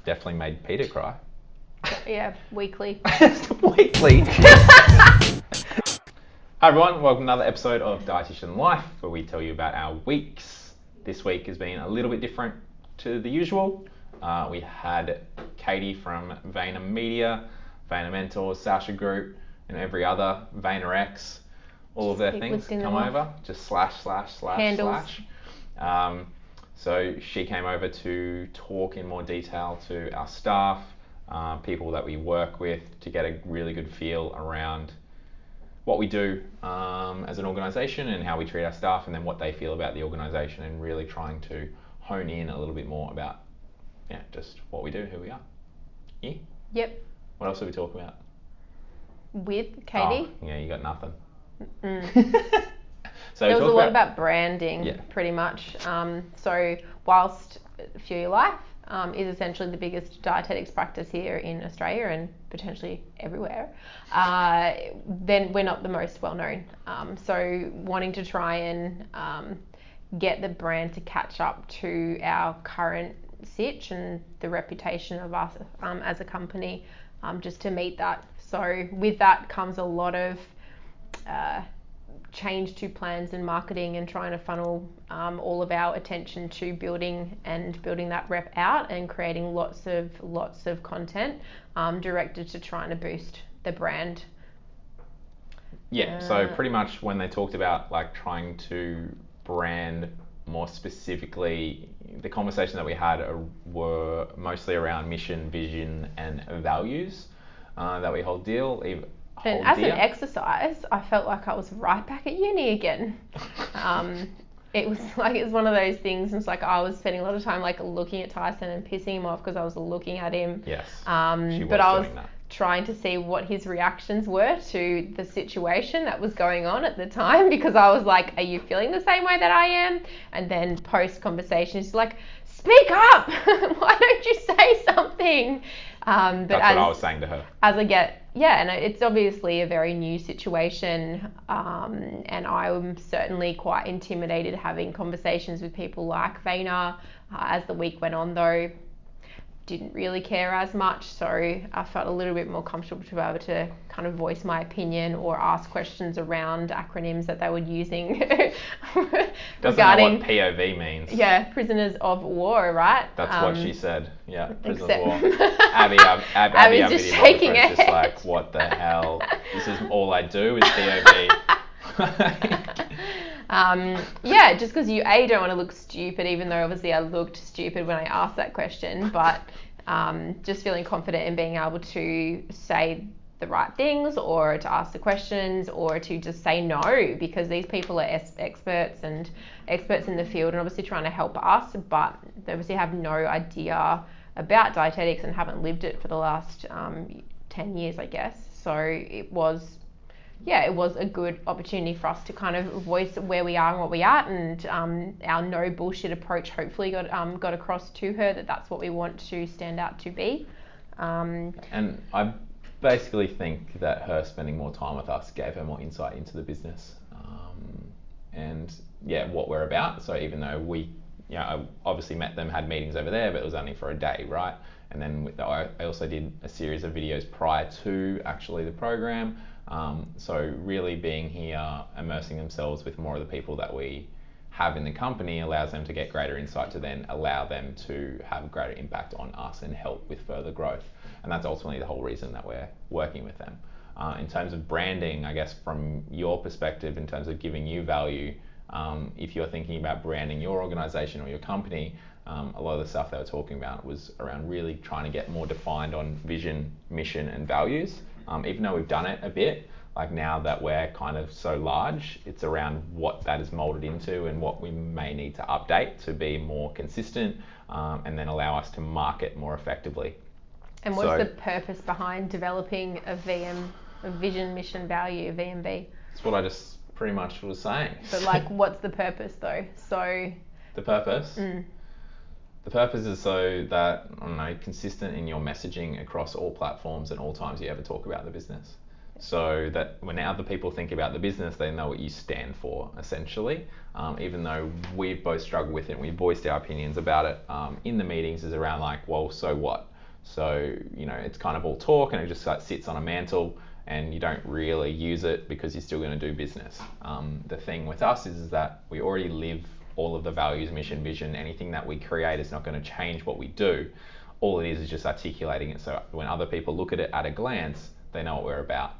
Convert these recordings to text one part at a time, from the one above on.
definitely made Peter cry. Yeah, weekly. Weekly. Hi everyone, welcome to another episode of Dietitian Life, where we tell you about our weeks. This week has been a little bit different to the usual. We had Katie from Vayner Media, Vayner Mentors, Sasha Group, and every other, Vayner X, all of their things come over, just slash handles. So she came over to talk in more detail to our staff, people that we work with, to get a really good feel around what we do as an organisation and how we treat our staff, and then what they feel about the organisation, and really trying to hone in a little bit more about just what we do, who we are. Yeah? Yep. What else are we talking about? With Katie? Oh, yeah, you got nothing. So there was a lot about branding, pretty much. So whilst Fuel Life is essentially the biggest dietetics practice here in Australia and potentially everywhere, then we're not the most well known. So wanting to try and get the brand to catch up to our current sitch and the reputation of us as a company, just to meet that. So with that comes a lot of change to plans and marketing, and trying to funnel all of our attention to building that rep out, and creating lots of content directed to trying to boost the brand. So pretty much when they talked about like trying to brand more specifically, the conversation that we had were mostly around mission, vision, and values that we hold dear. And as an exercise, I felt like I was right back at uni again. It was one of those things. It's like I was spending a lot of time like looking at Tyson and pissing him off because I was looking at him. Yes. But I was trying to see what his reactions were to the situation that was going on at the time, because I was like, are you feeling the same way that I am? And then post conversation, he's like, speak up. Why don't you say something? That's what I was saying to her. As I get, and it's obviously a very new situation, and I'm certainly quite intimidated having conversations with people like Vayner. As the week went on though, didn't really care as much, so I felt a little bit more comfortable to be able to kind of voice my opinion or ask questions around acronyms that they were using regarding what POV means. Yeah, prisoners of war, right? That's what she said. Yeah, prisoners of war. Abby's just shaking her head. Just like, what the hell? This is all I do is POV. Just because you don't want to look stupid, even though obviously I looked stupid when I asked that question, but just feeling confident in being able to say the right things, or to ask the questions, or to just say no, because these people are experts in the field, and obviously trying to help us, but they obviously have no idea about dietetics and haven't lived it for the last 10 years, I guess. So it was a good opportunity for us to kind of voice where we are and what we are, and our no bullshit approach hopefully got across to her that that's what we want to stand out to be. And I basically think that her spending more time with us gave her more insight into the business, and what we're about. So even though we, I obviously met them, had meetings over there, but it was only for a day, right? And then I also did a series of videos prior to actually the program. So really being here, immersing themselves with more of the people that we have in the company, allows them to get greater insight to then allow them to have greater impact on us and help with further growth. And that's ultimately the whole reason that we're working with them. In terms of branding, I guess from your perspective, in terms of giving you value, if you're thinking about branding your organization or your company, a lot of the stuff they were talking about was around really trying to get more defined on vision, mission, and values. Even though we've done it a bit, like now that we're kind of so large, it's around what that is molded into and what we may need to update to be more consistent, and then allow us to market more effectively. And what's the purpose behind developing a vision, mission, value, VMB? That's what I just pretty much was saying. But like, what's the purpose though? So the purpose? The purpose is so that, consistent in your messaging across all platforms and all times you ever talk about the business. So that when other people think about the business, they know what you stand for, essentially. Even though we've both struggled with it and we've voiced our opinions about it in the meetings, is around like, well, so what? So, it's kind of all talk and it just like sits on a mantle and you don't really use it because you're still going to do business. The thing with us is that we already live all of the values, mission, vision. Anything that we create is not going to change what we do. All it is just articulating it. So when other people look at it at a glance, they know what we're about.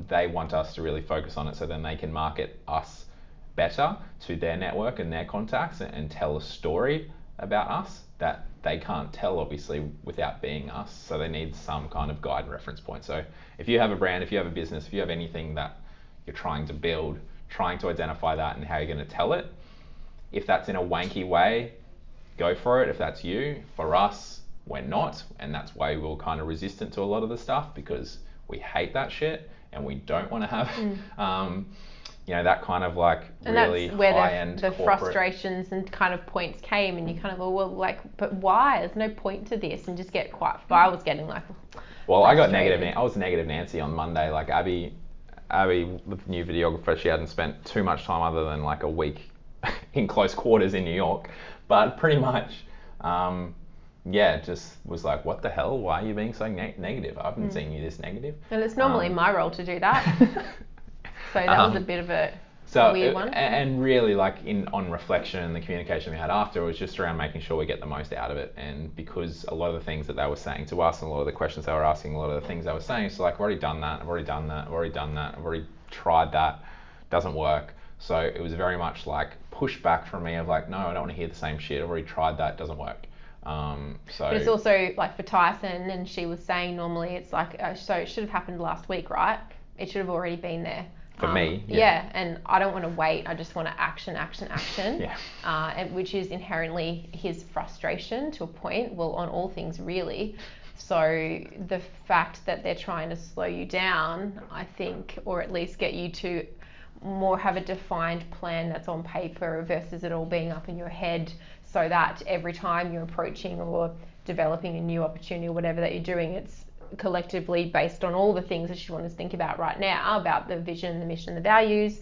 They want us to really focus on it so then they can market us better to their network and their contacts and tell a story about us that they can't tell obviously without being us. So they need some kind of guide and reference point. So if you have a brand, if you have a business, if you have anything that you're trying to build, trying to identify that and how you're going to tell it. If that's in a wanky way, go for it. If that's you. For us, we're not, and that's why we're kind of resistant to a lot of the stuff because we hate that shit and we don't want to have that kind of like and really that's where high-end the corporate frustrations and kind of points came, and you kind of go, well, like, but why? There's no point to this, and just get quite. I was getting like. Well, I got negative. I was negative Nancy on Monday. Like Abby, the new videographer, she hadn't spent too much time other than like a week in close quarters in New York, but pretty much. Just was like, what the hell? Why are you being so negative? I haven't seen you this negative. And it's normally my role to do that. So that was a bit of a weird one. And really, like on reflection and the communication we had after, it was just around making sure we get the most out of it. And because a lot of the things that they were saying to us and a lot of the questions they were asking, a lot of the things they were saying, it's like, I've already done that, I've already done that, I've already done that, I've already tried that, doesn't work. So it was very much like pushback from me of like, no, I don't want to hear the same shit, I've already tried that, doesn't work. But it's also like for Tyson, and she was saying normally it's like, so it should have happened last week, right? It should have already been there. For me, yeah, and I don't want to wait. I just want to action. Yeah. Which is inherently his frustration to a point. Well, on all things really. So the fact that they're trying to slow you down, I think, or at least get you to more have a defined plan that's on paper versus it all being up in your head, so that every time you're approaching or developing a new opportunity or whatever that you're doing, it's collectively based on all the things that you want to think about right now, about the vision, the mission, the values,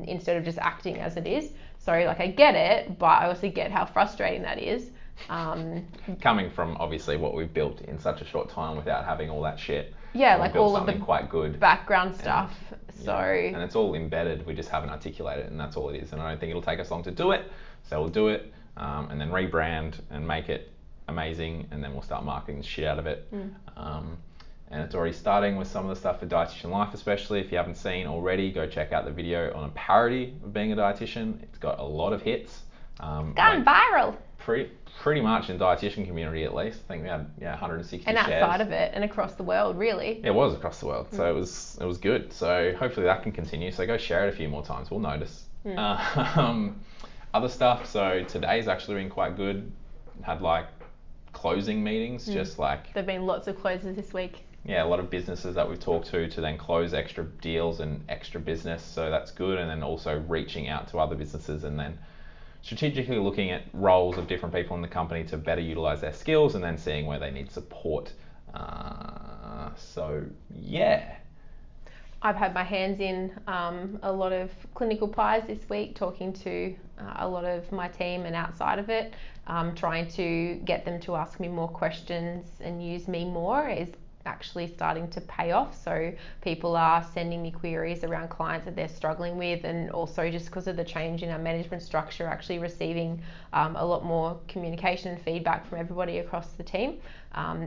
instead of just acting as it is. So like I get it, but I also get how frustrating that is. Coming from obviously what we've built in such a short time without having all that shit. Yeah, like all of the quite good background stuff. And it's all embedded. We just haven't articulated it, and that's all it is. And I don't think it'll take us long to do it. So we'll do it, and then rebrand and make it amazing, and then we'll start marketing the shit out of it. And it's already starting with some of the stuff for Dietitian Life, especially. If you haven't seen already, go check out the video on a parody of being a dietitian. It's got a lot of hits. Gone viral. Pretty much in dietitian community at least. I think we had 160 and shares. And outside of it and across the world, really. It was across the world, so it was good. So hopefully that can continue. So go share it a few more times. We'll notice. Other stuff. So today's actually been quite good. Had like closing meetings, just like. There've been lots of closes this week. Yeah, a lot of businesses that we've talked to then close extra deals and extra business. So that's good. And then also reaching out to other businesses and then strategically looking at roles of different people in the company to better utilize their skills and then seeing where they need support. So yeah. I've had my hands in a lot of clinical pies this week, talking to a lot of my team and outside of it, trying to get them to ask me more questions and use me more is actually starting to pay off. So people are sending me queries around clients that they're struggling with, and also just because of the change in our management structure, actually receiving a lot more communication and feedback from everybody across the team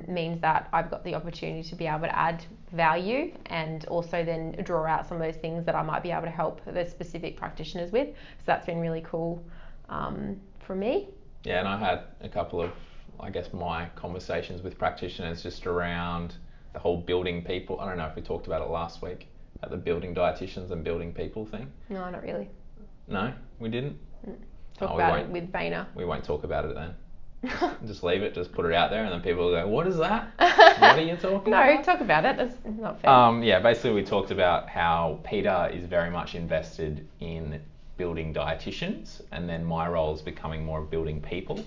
means that I've got the opportunity to be able to add value and also then draw out some of those things that I might be able to help the specific practitioners with. So that's been really cool for me. Yeah, and I had a couple of, I guess, my conversations with practitioners just around the whole building people. I don't know if we talked about it last week at the building dietitians and building people thing. No, not really. No, we didn't. Talk about it with Vayner. We won't talk about it then. Just leave it. Just put it out there, and then people will go, "What is that? What are you talking about?" No, talk about it. That's not fair. Yeah, basically we talked about how Peter is very much invested in building dietitians, and then my role is becoming more of building people.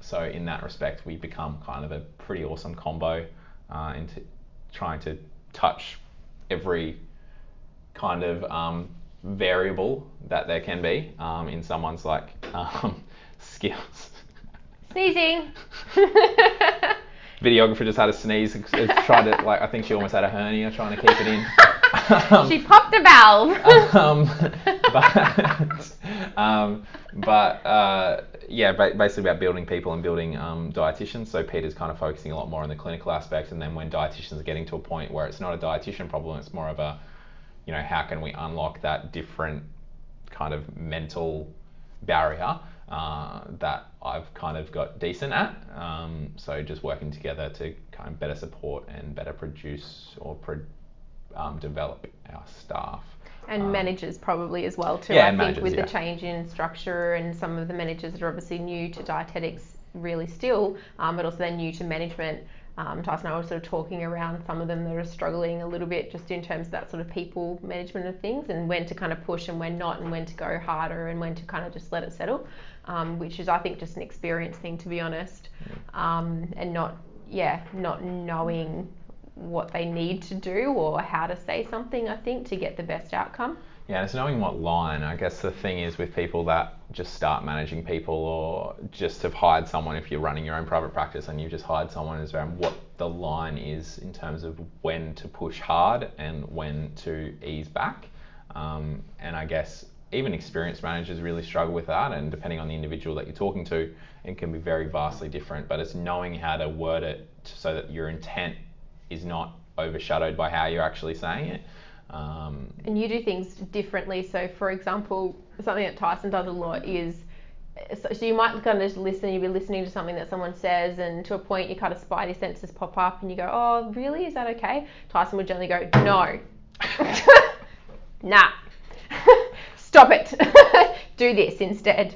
So in that respect, we become kind of a pretty awesome combo into trying to touch every kind of variable that there can be in someone's like skills. Sneezing. videographer just had a sneeze. Tried to, like, I think she almost had a hernia trying to keep it in. She popped a valve. Basically about building people and building dietitians. So Peter's kind of focusing a lot more on the clinical aspects, and then when dietitians are getting to a point where it's not a dietitian problem, it's more of a, how can we unlock that different kind of mental barrier that I've kind of got decent at. So just working together to kind of better support and better produce or develop our staff. And managers probably as well too. Yeah, I think managers, with the change in structure, and some of the managers that are obviously new to dietetics really still, but also they're new to management. Tyson and I were sort of talking around some of them that are struggling a little bit just in terms of that sort of people management of things, and when to kind of push and when not, and when to go harder and when to kind of just let it settle, which is, I think, just an experience thing, to be honest, and not knowing what they need to do or how to say something, I think, to get the best outcome. Yeah, and it's knowing what line. I guess the thing is with people that just start managing people, or just have hired someone, if you're running your own private practice and you've just hired someone, is around what the line is in terms of when to push hard and when to ease back. And I guess even experienced managers really struggle with that, and depending on the individual that you're talking to, it can be very vastly different. But it's knowing how to word it so that your intent is not overshadowed by how you're actually saying it. And you do things differently. So, for example, something that Tyson does a lot is, so you might kind of just listen, you'll be listening to something that someone says, and to a point your kind of spidey senses pop up and you go, oh, really? Is that okay? Tyson would generally go, no. Nah. Stop it. Do this instead.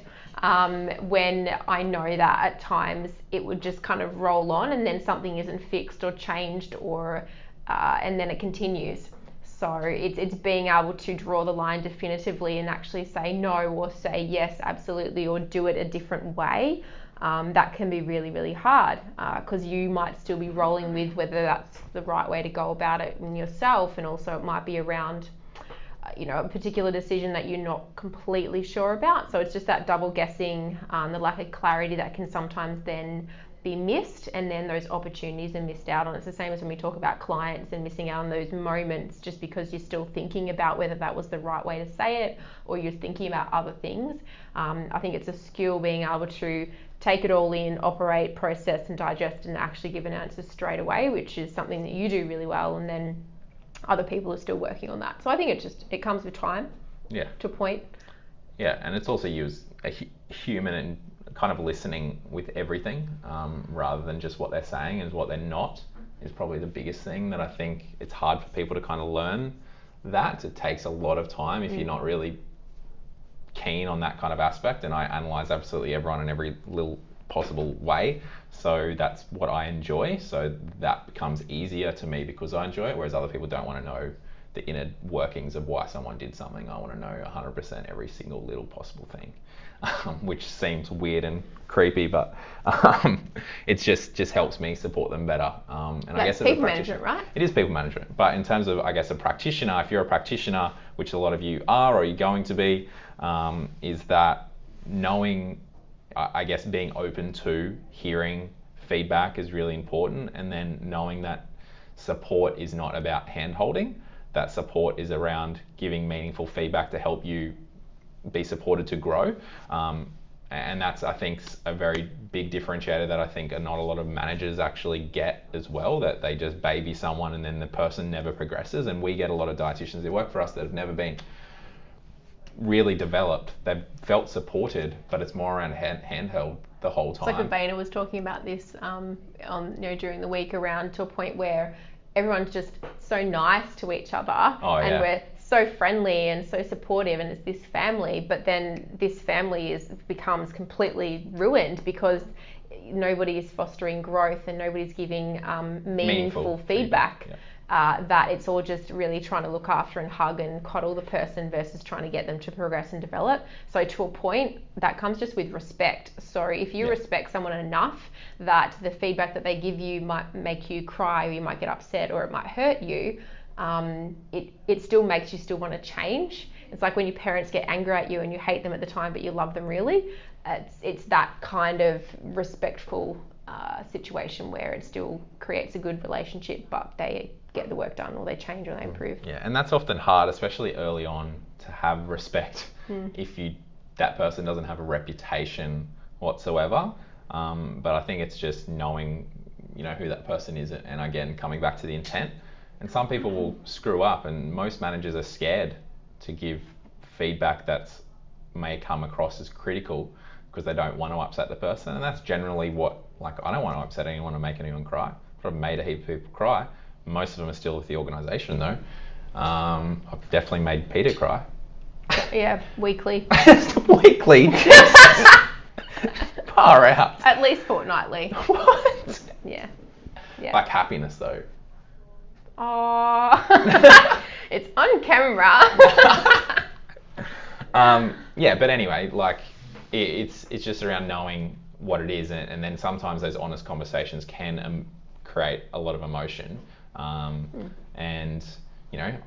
When I know that at times it would just kind of roll on, and then something isn't fixed or changed, or and then it continues. So it's being able to draw the line definitively and actually say no, or say yes, absolutely, or do it a different way. That can be really, really hard, because you might still be rolling with whether that's the right way to go about it in yourself, and also it might be around a particular decision that you're not completely sure about. So it's just that double guessing, the lack of clarity that can sometimes then be missed, and then those opportunities are missed out on. It's the same as when we talk about clients and missing out on those moments just because you're still thinking about whether that was the right way to say it, or you're thinking about other things. I think it's a skill being able to take it all in, operate, process and digest, and actually give an answer straight away, which is something that you do really well, and then other people are still working on that. So I think it comes with time. Yeah. To a point. Yeah, and it's also you as a human and kind of listening with everything, rather than just what they're saying and what they're not, is probably the biggest thing that I think it's hard for people to kind of learn. That it takes a lot of time if you're not really keen on that kind of aspect, and I analyze absolutely everyone in every little possible way. So that's what I enjoy. So that becomes easier to me because I enjoy it, whereas other people don't want to know the inner workings of why someone did something. I want to know 100% every single little possible thing, which seems weird and creepy, but it just helps me support them better. And I guess as a practitioner, people management, right? It is people management, but in terms of, I guess, a practitioner, if you're a practitioner, which a lot of you are or you're going to be, is that knowing, I guess, being open to hearing feedback is really important, and then knowing that support is not about hand-holding. That support is around giving meaningful feedback to help you be supported to grow. And that's, I think, a very big differentiator that I think not a lot of managers actually get as well, that they just baby someone and then the person never progresses. And we get a lot of dietitians that work for us that have never been really developed. They've felt supported, but it's more around handheld the whole time. It's like when Vayner was talking about this during the week, around to a point where everyone's just so nice to each other, and we're so friendly and so supportive, and it's this family, but then this family becomes completely ruined because nobody is fostering growth and nobody's giving meaningful feedback. Yeah. That it's all just really trying to look after and hug and coddle the person versus trying to get them to progress and develop. So to a point, that comes just with respect. So if you respect someone enough that the feedback that they give you might make you cry, or you might get upset, or it might hurt you, it still makes you still want to change. It's like when your parents get angry at you and you hate them at the time but you love them really. It's that kind of respectful situation where it still creates a good relationship, but they get the work done or they change or they improve. Yeah, and that's often hard, especially early on, to have respect if that person doesn't have a reputation whatsoever. But I think it's just knowing, who that person is, and again, coming back to the intent. And some people will screw up, and most managers are scared to give feedback that's may come across as critical because they don't want to upset the person. And that's generally I don't want to upset anyone or make anyone cry. I've made a heap of people cry. Most of them are still with the organisation though. I've definitely made Peter cry. Yeah, weekly. Weekly? Far out. At least fortnightly. What? Yeah. Like happiness though. Oh, it's on camera. Yeah, but anyway, it's just around knowing what it is, and then sometimes those honest conversations can create a lot of emotion. And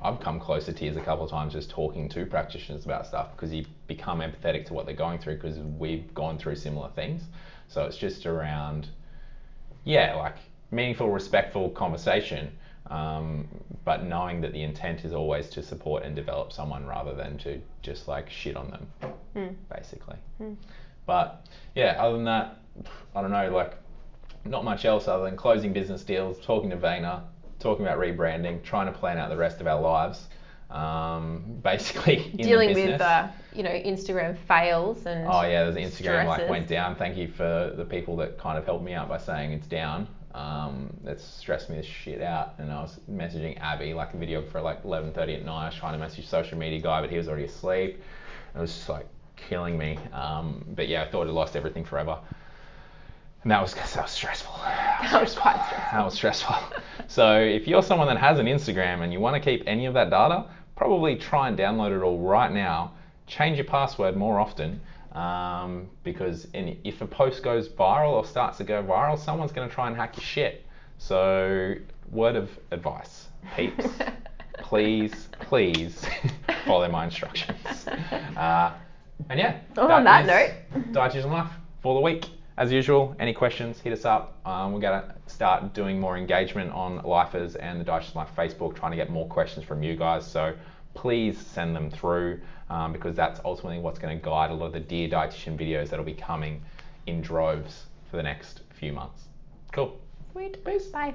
I've come close to tears a couple of times just talking to practitioners about stuff because you become empathetic to what they're going through because we've gone through similar things. So it's just around, meaningful, respectful conversation. But knowing that the intent is always to support and develop someone rather than to just shit on them, basically. But yeah, other than that, I don't know, not much else other than closing business deals, talking to Vayner, talking about rebranding, trying to plan out the rest of our lives, basically in dealing the business. with Instagram fails and oh yeah, the Instagram stresses. went down. Thank you for the people that kind of helped me out by saying it's down. It's stressed me the shit out, and I was messaging Abby, a videographer, 11:30 at night. I was trying to message social media guy, but he was already asleep. It was just killing me. But yeah, I thought I lost everything forever, and that was stressful. That was quite stressful. That was stressful. So if you're someone that has an Instagram and you want to keep any of that data, probably try and download it all right now. Change your password more often. Because if a post goes viral or starts to go viral, someone's going to try and hack your shit. So, word of advice, peeps, please follow my instructions. And yeah, on that note, Dietitian Life for the week. As usual, any questions, hit us up. We're going to start doing more engagement on Lifers and the Dietitian Life Facebook, trying to get more questions from you guys. So please send them through because that's ultimately what's going to guide a lot of the Dear Dietitian videos that'll be coming in droves for the next few months. Cool. Sweet. Peace. Bye.